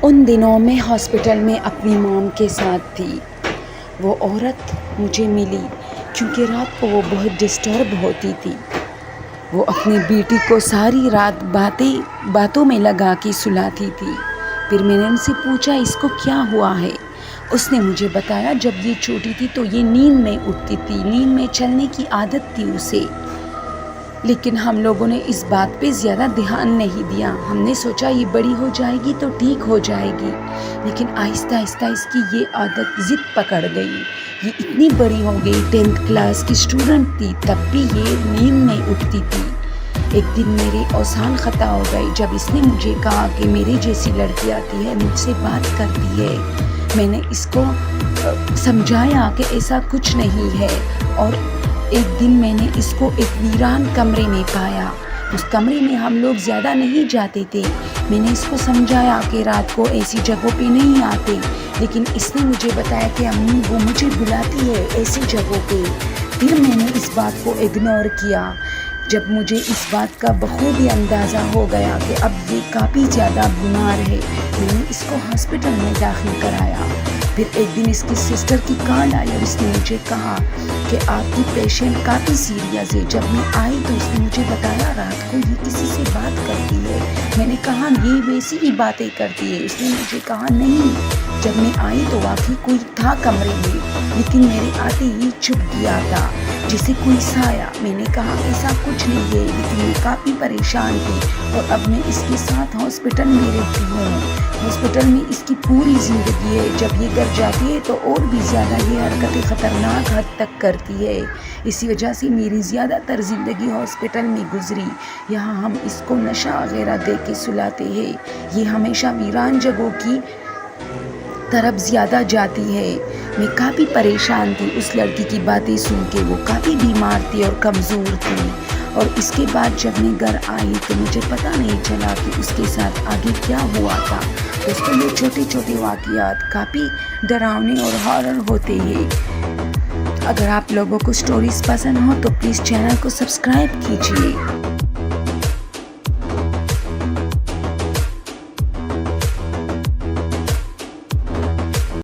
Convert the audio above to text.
ان دنوں میں ہاسپٹل میں اپنی مام کے ساتھ تھی۔ وہ عورت مجھے ملی کیونکہ رات کو وہ بہت ڈسٹرب ہوتی تھی۔ وہ اپنی بیٹی کو ساری رات باتوں میں لگا کے سلاتی تھی۔ پھر میں نے ان سے پوچھا اس کو کیا ہوا ہے؟ اس نے مجھے بتایا جب یہ چھوٹی تھی تو یہ نیند میں اٹھتی تھی، نیند میں چلنے کی عادت تھی اسے، لیکن ہم لوگوں نے اس بات پہ زیادہ دھیان نہیں دیا۔ ہم نے سوچا یہ بڑی ہو جائے گی تو ٹھیک ہو جائے گی، لیکن آہستہ آہستہ اس کی یہ عادت ضد پکڑ گئی۔ یہ اتنی بڑی ہو گئی، 10th کلاس کی اسٹوڈنٹ تھی، تب بھی یہ نیند میں اٹھتی تھی۔ ایک دن میرے اوصال خطا ہو گئے جب اس نے مجھے کہا کہ میرے جیسی لڑکی آتی ہے، مجھ سے بات کرتی ہے۔ میں نے اس کو سمجھایا کہ ایسا کچھ نہیں ہے، اور ایک دن میں نے اس کو ایک ویران کمرے میں پایا۔ اس کمرے میں ہم لوگ زیادہ نہیں جاتے تھے۔ میں نے اس کو سمجھایا کہ رات کو ایسی جگہوں پہ نہیں آتے، لیکن اس نے مجھے بتایا کہ امی وہ مجھے بلاتی ہے ایسی جگہوں پہ۔ پھر میں نے اس بات کو اگنور کیا۔ جب مجھے اس بات کا بخوبی اندازہ ہو گیا کہ اب یہ کافی زیادہ بیمار ہے، میں نے اس کو ہاسپٹل میں داخل کرایا۔ پھر ایک دن اس کی سسٹر کی کال آئی اور اس نے مجھے کہا کہ آپ کی پیشنٹ کافی سیریس ہے۔ جب میں آئی تو اس نے مجھے بتایا رات کو یہ کسی سے بات کرتی ہے۔ میں نے کہا یہ ویسی ہی باتیں کرتی ہے۔ اس نے مجھے کہا نہیں۔ جب میں آئی تو واقعی کوئی تھا کمرے میں، لیکن میرے آتے ہی چھپ گیا تھا جیسے کوئی سایہ۔ میں نے کہا ایسا کچھ نہیں ہے، لیکن میں کافی پریشان تھی، اور اب میں اس کے ساتھ ہاسپٹل میں رہتی ہوں۔ ہاسپٹل میں اس کی پوری زندگی ہے۔ جب یہ گھر جاتی ہے تو اور بھی زیادہ یہ حرکتیں خطرناک حد تک کرتی ہے۔ اسی وجہ سے میری زیادہ تر زندگی ہاسپٹل میں گزری۔ یہاں ہم اس کو نشہ وغیرہ دے کے سلاتے ہیں۔ یہ ہمیشہ ویران جگہوں کی طرف زیادہ جاتی ہے۔ میں کافی پریشان تھی اس لڑکی کی باتیں سن کے۔ وہ کافی بیمار تھی اور کمزور تھی، اور اس کے بعد جب میں گھر آئی تو مجھے پتہ نہیں چلا کہ اس کے ساتھ آگے کیا ہوا تھا۔ دوستوں یہ چھوٹے چھوٹے واقعات کافی ڈراؤنے اور ہارر ہوتے ہیں۔ اگر آپ لوگوں کو سٹوریز پسند ہو تو پلیز چینل کو سبسکرائب کیجیے۔